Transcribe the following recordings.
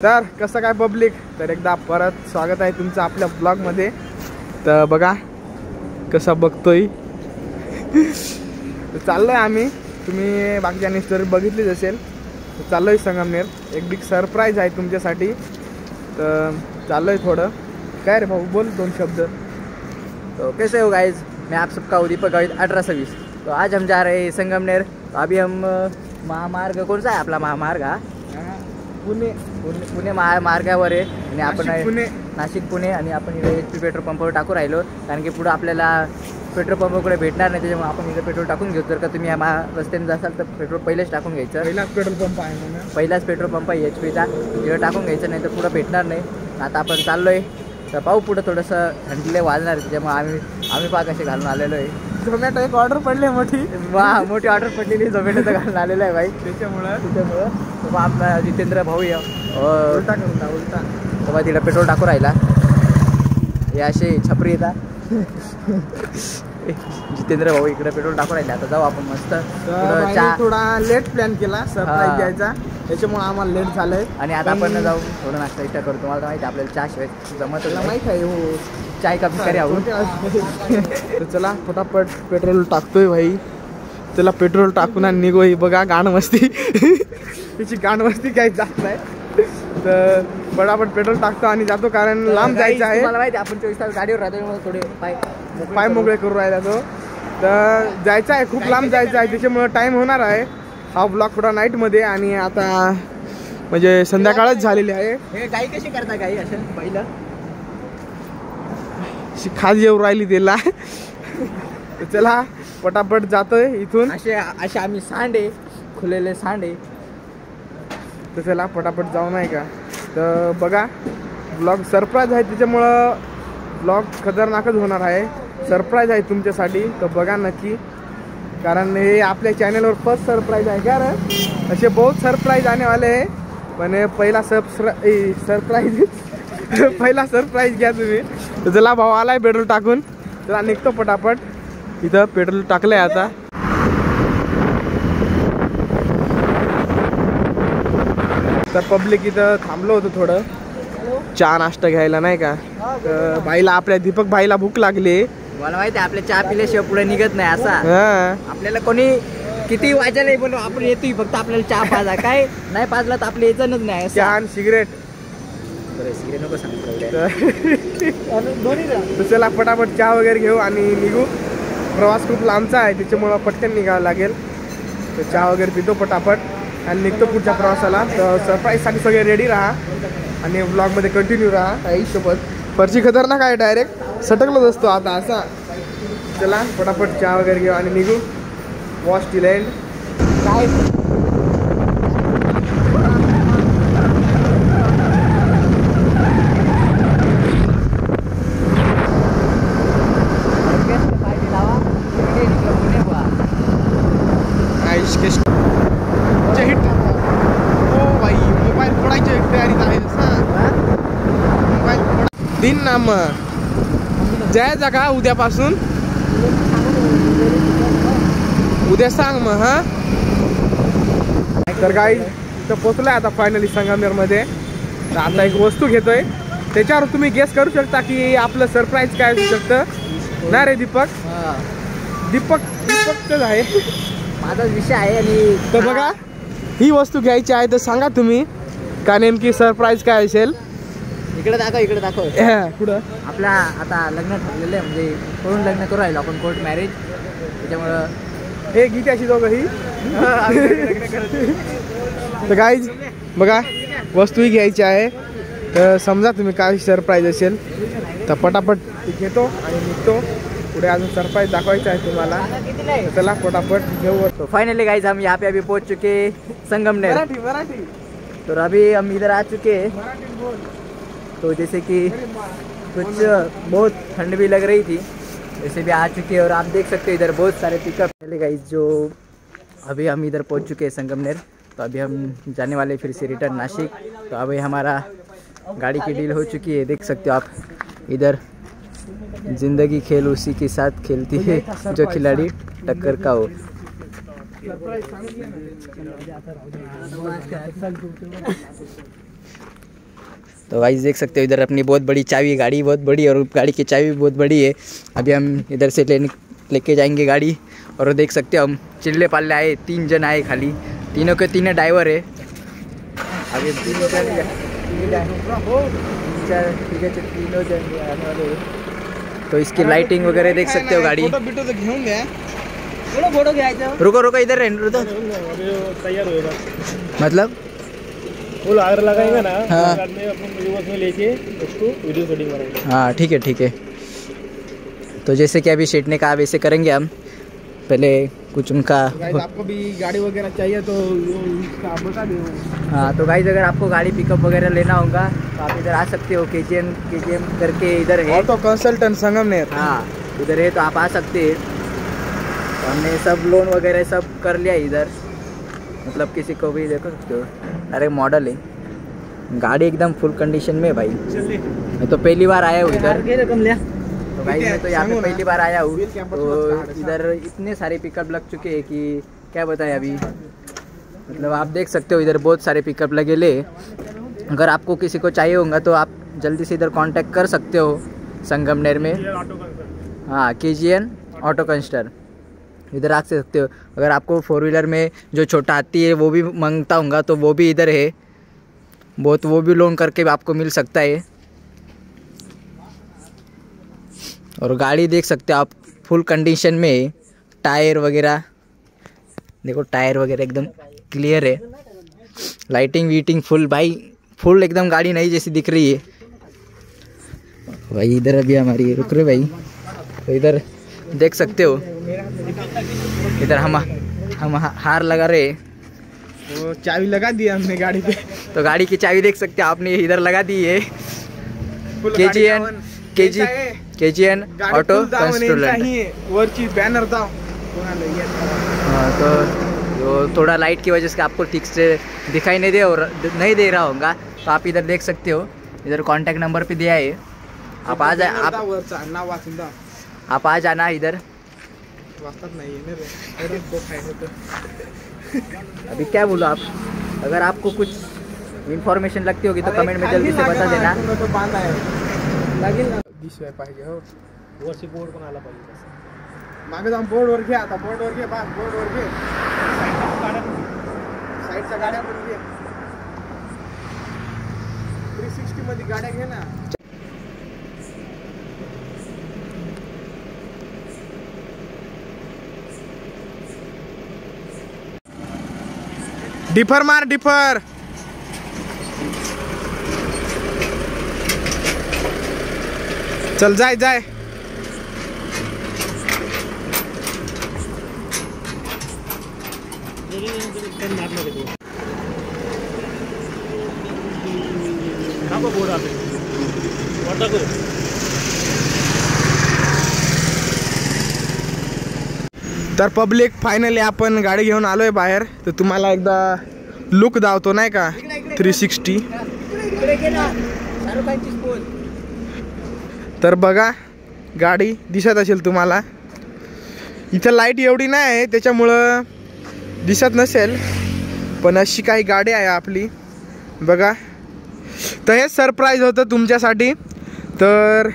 तर कसं काय पब्लिक, तर एकदा परत स्वागत आहे तुमचं आपल्या ब्लॉगमध्ये। तर बघा कसं बघतोय तर चाललोय आम्ही, तुम्ही बाकीच्या स्टोरी बघितलीच असेल। तर चाललोय संगमनेर, एक बिग सरप्राईज आहे तुमच्यासाठी। तर चाललोय थोडं, काय रे भाऊ बोल दोन शब्द। तो कैसे हो गाइज, मैं आप सबका दीपक गावित 1820। तो आज हम जा रहे हैं संगमनेर। तो अभी हम महामार्ग कौन सा है आपला महामार्ग पुणे महामार्गावर आहे आणि आपण नाशिक पुणे आणि आपण इथे HP पेट्रोल पंपावर टाकू राहिलो, कारण की पुढे आपल्याला पेट्रोल पंपाकडे भेटणार नाही, त्याच्यामुळे आपण इथे पेट्रोल टाकून घेऊ। जर का तुम्ही या रस्त्याने जासाल तर पेट्रोल पहिलेच टाकून घ्यायचं। पहिलाच पेट्रोल पंप आहे ना, पहिलाच पेट्रोल पंप आहे HP चा, तिथे टाकून घ्यायचं, नाही तर पुढे भेटणार नाही। आता आपण चाललोय, तर पाहू पुढे थोडंसं थंडीले वाजणार, त्याच्यामुळे आम्ही पहा कसे घालून आलेलो आहे। झोमॅटो एक ऑर्डर पडली मोठी ऑर्डर पडलेली झोमॅटोचं घालून आलेलं आहे भाई। त्याच्यामुळं तो आपला जितेंद्र भाऊ उलटा तेव्हा तिला पेट्रोल टाकू राहिला। हे असे छपरी येतात जितेंद्र भाऊ इकडे पेट्रोल टाकू राहिले। आता जाऊ आपण मस्त। थोडा लेट प्लॅन केला सरप्राईज द्यायचा, त्याच्यामुळे आम्हाला लेट झालंय। आणि आता आपण जाऊ थोडं नाश्ता इष्टा करू। तुम्हाला माहिती आहे आपल्याला चहा शिवाय जमत माहिती आहे हो, चाय का भिकारी आहोत। तर चला फटाफट पेट्रोल टाकतोय भाई, त्याला पेट्रोल टाकून आणि निघो। ही बघा गाण मस्ती तिची गाण मस्ती काही जात नाही, तर फटाफट पेट्रोल टाकतो आणि जातो, कारण लांब जायचं आहे। मला माहिती आपण 24 तास गाडीवर राहतो, थोडे पाय मोकळे करू राहिला तो। तर जायचं आहे, खूप लांब जायचं आहे, त्याच्यामुळे टाइम होणार आहे। हा ब्लॉग थोडा नाईटमध्ये, आणि आता म्हणजे संध्याकाळच झालेली आहे। हे गाई कशी करता गाई असं पहिलं खाज येऊ राहिली त्याला तर चला पटापट जातोय इथून। असे आम्ही सांडे खुलेले सांडे, तर चला पटापट जाऊ नाही का। तर बघा ब्लॉग सरप्राईज आहे, त्याच्यामुळं ब्लॉग खतरनाकच होणार आहे। सरप्राईज आहे तुमच्यासाठी, तर बघा नक्की, कारण हे आपल्या चॅनलवर फर्स्ट सरप्राईज आहे का रे। असे बहुत सरप्राईज आने वाले आहे, पण पहिला सरप्राईज पहिला सरप्राईज घ्या तुम्ही। तर चला भाऊ आलाय पेट्रोल टाकून, चला निघतो पटापट। इथं पेट्रोल टाकलंय आता। तर पब्लिक इथं थांबलो होतो थोडं चहा नाश्ता घ्यायला नाही का। तर बाईला, आपल्या दीपक बाईला भूक लागली। मला माहिती आहे आपल्या चहा पिल्याशिवाय पुढे निघत नाही असा। आपल्याला कोणी किती वाजायला बोलू, आपण येतोय फक्त आपल्याला चहा पाजा, काय नाही पाजला तर आपलं यायचंच नाही। चहा आणि सिगरेट नको सांगतो। चला फटाफट चहा वगैरे घेऊ आणि निघू। प्रवास खूप लांबचा आहे, त्याच्यामुळं पटकन निघावं लागेल। तर चहा वगैरे पितो पटापट आणि निघतो पुढच्या प्रवासाला। तर सरप्राईजसाठी सगळे रेडी राहा आणि ब्लॉगमध्ये कंटिन्यू राहा आईसोबत। पर्ची खतरनाक आहे, डायरेक्ट सटकलोच असतो आता असा। चला फटाफट चहा वगैरे घेऊ आणि निघू। Watch till end. काय दिन ना मग जायचा का उद्यापासून? उद्या सांग मग। हा तर गाईज इथं पोचलाय आता फायनली संगमनेरमध्ये। तर आता एक वस्तू घेतोय, त्याच्यावर तुम्ही गेस करू शकता की आपलं सरप्राईज काय असू शकतं ना रे दीपक? दीपकच आहे माझा विषय आहे। आणि तर बघा ही वस्तू घ्यायची आहे, तर सांगा तुम्ही का नेमकी सरप्राईज काय असेल। इकडे दाखव पुढं आपला आता लग्न ठरलेलं आहे, म्हणजे कोण लग्न करू राहिलो आपण, कोर्ट मॅरेज, त्याच्यामुळं हे गीत अशी दोघं ही। तर गाईज बघा वस्तूही घ्यायची आहे, तर समजा तुम्ही काय सरप्राईज असेल। तर पटापट घेतो आणि निघतो, पुढे अजून सरप्राईज दाखवायचा आहे तुम्हाला। चला फटाफट घेऊ। फाइनली गाइस हम यहाँ पे अभी पहुंच चुके संगमनेर। मराठी। तो अभी हम इधर आ चुके, तो जैसे कि कुछ बहुत ठंड भी लग रही थी, वैसे भी आ चुके हैं। और आप देख सकते हैं इधर बहुत सारे पिकअप पहले गाइस, जो अभी हम इधर पहुंच चुके हैं संगमनेर। तो अभी हम जाने वाले फिर से रिटर्न नासिक। तो अभी हमारा गाड़ी की डील हो चुकी है, देख सकते हो आप इधर। जिंदगी खेल उसी के साथ खेलती है जो खिलाड़ी टक्कर का हो। तो गाइस देख सकते हो इधर अपनी बहुत बड़ी चाबी है, गाड़ी बहुत बड़ी है और गाड़ी की चाबी भी बहुत बड़ी है। अभी हम इधर से लेके जाएंगे गाड़ी। और देख सकते हो हम चिल्ले पाल्ले आए, 3 जन आए खाली, तीनों के तीनों ड्राइवर है। अभी 3 जन तीनों जन आने वाले। तो इसकी लाइटिंग वगैरह देख सकते हो गाड़ी। रुको रुको इधर रुको। तैयार होगा मतलब वो आग लगाएंगे ना, हाँ। में लेके उसको वीडियो शूटिंग करेंगे। हाँ ठीक है ठीक है। तो जैसे कि अभी शेट ने कहा वैसे करेंगे हम। पहले कुछ उनका आपको भी गाड़ी वगैरह चाहिए तो आप बता दो। हाँ तो गाइस अगर आपको गाड़ी पिकअप वगैरह लेना होगा तो आप इधर आ सकते हो। KGM करके इधर है ऑटो कंसल्टेंट संगमनेर। हाँ इधर है तो आप आ सकते हैं। तो हमने सब लोन वगैरह सब कर लिया इधर। मतलब किसी को भी देखो सकते हो, अरे मॉडल है गाड़ी एकदम फुल कंडीशन में भाई। मैं तो पहली बार आया हूँ इधर। तो भाई मैं तो यहाँ पे पहली बार आया हूँ। तो इधर इतने सारे पिकअप लग चुके हैं कि क्या बताएं अभी। मतलब आप देख सकते हो इधर बहुत सारे पिकअप लगे ले। अगर आपको किसी को चाहिए होगा तो आप जल्दी से इधर कांटेक्ट कर सकते हो संगमनेर में। हाँ KGN ऑटो कंस्टर इधर आ सकते हो। अगर आपको 4 व्हीलर में जो छोटा हाथी है वो भी मांगता होगा तो वो भी इधर है। बहुत वो भी लोन करके भी आपको मिल सकता है। और गाड़ी देख सकते हो आप फुल कंडीशन में। टायर वगैरह देखो, टायर वगैरह एकदम क्लियर है। लाइटिंग वीटिंग फुल भाई, फुल एकदम गाड़ी नई जैसी दिख रही है भाई। इधर अभी हमारी रुक रहे भाई। तो इधर देख सकते हो इधर हम हार लगा रहे। वो चाबी लगा दिया हमने गाड़ी पे। तो गाड़ी की चाबी देख सकते हो आपने इधर लगा दी है। KGN ऑटो कंस्ट्रोलर वरची बॅनर दाव। हाँ तो थोड़ा लाइट की वजह से आपको ठीक से दिखाई नहीं दे रहा होगा। तो आप इधर देख सकते हो, इधर कांटेक्ट नंबर पे दिया है। आप आ जाए, आप आ जाना इधर। अभी क्या बोलो आप। अगर आपको कुछ इन्फॉर्मेशन लगती होगी तो कमेंट में जल्दी से बता देना। दिसवाय पाहिजे हो। वरची बोर्ड पण आला पाहिजे। मागे जाऊन बोर्डवर घे, आता बोर्डवर घे, बा बोर्डवर घे। साईडच्या गाड्या पण घे, 360 मध्ये गाड्या घे ना। डिफर मार, डिफर। चल जाए जाए। बोर्ड आले वाटतो। तर पब्लिक फायनली आपण गाडी घेऊन आलोय बाहेर। तर तुम्हाला एकदा लुक दावतो नाही का 360। तर बघा गाडी दिसत असेल तुम्हाला। इथं लाईट एवढी नाही आहे त्याच्यामुळं दिसत नसेल, पण अशी काही गाडी आहे आपली बघा। तर हे सरप्राईज होतं तुमच्यासाठी। तर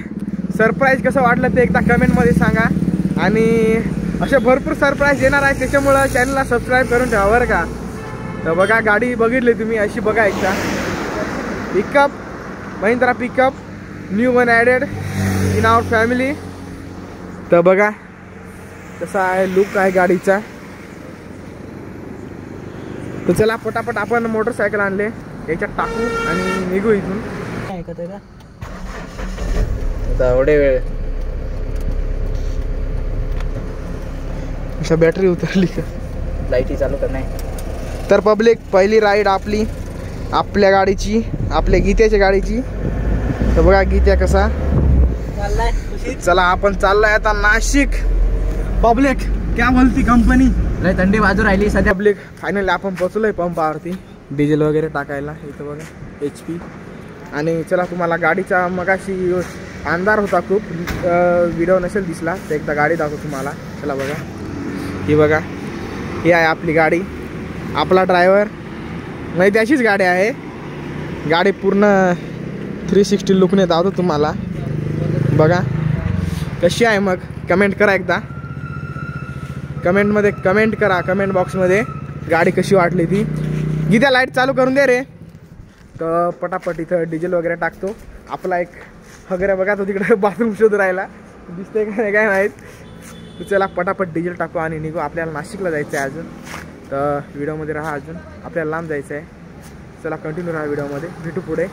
सरप्राईज कसं वाटलं ते एकदा कमेंटमध्ये सांगा। आणि असे भरपूर सरप्राईज येणार आहे त्याच्यामुळं चॅनलला सबस्क्राईब करून ठेवा बरं का। तर बघा गाडी बघितली तुम्ही, अशी बघा एकदा pickup, Mahindra pickup, new one added in our family. तर बघा कसा आहे लुक आहे गाडीचा। तर चला पटापट आपण मोटरसायकल आणले, याच्यात टाकू आणि निघू इथून। आता एवढे वेळ अशा बॅटरी उतरली का, लाईटी चालू कर नाही। तर पब्लिक पहिली राईड आपली आपल्या गाडीची, आपल्या गीत्याच्या गाडीची। तर बघा गीत्या कसा चला आपण चाललोय आता नाशिक। पब्लिक क्या बोलती कंपनी, लय थंडी बाजू राहिली सध्या। पब्लिक फायनली आपण पोहोचलोय पंपावरती डिझेल वगैरे टाकायला। इथं बघा HP। आणि चला तुम्हाला गाडीचा मगाशी अंधार होता खूप, व्हिडिओ नसेल दिसला तर एकदा गाडी दाखवतो तुम्हाला। चला बघा, ही बघा ही आहे आपली गाडी, आपला ड्रायव्हर नाही त्याचीच गाडी आहे। गाडी पूर्ण 360 लुकने दावतो तुम्हाला. बघा कशी आहे मग कमेंट करा एकदा. कमेंटमध्ये कमेंट करा, कमेंट बॉक्समध्ये गाडी कशी वाटली ती. गीत्या लाईट चालू करून दे रे. तर पटापट इथं डिझेल वगैरे टाकतो. आपला एक हगऱ्या बघा तो तिकडे बाथरूम शोध राहिला, दिसतंय काय काय माहीत. तर चला पटापट डिझेल टाकू आणि निघू. आपल्याला नाशिकला जायचं आहे अजून, तर व्हिडिओमध्ये राहा. अजून आपल्याला लांब जायचं आहे. चला कंटिन्यू राहा व्हिडिओमध्ये, भेटू पुढे.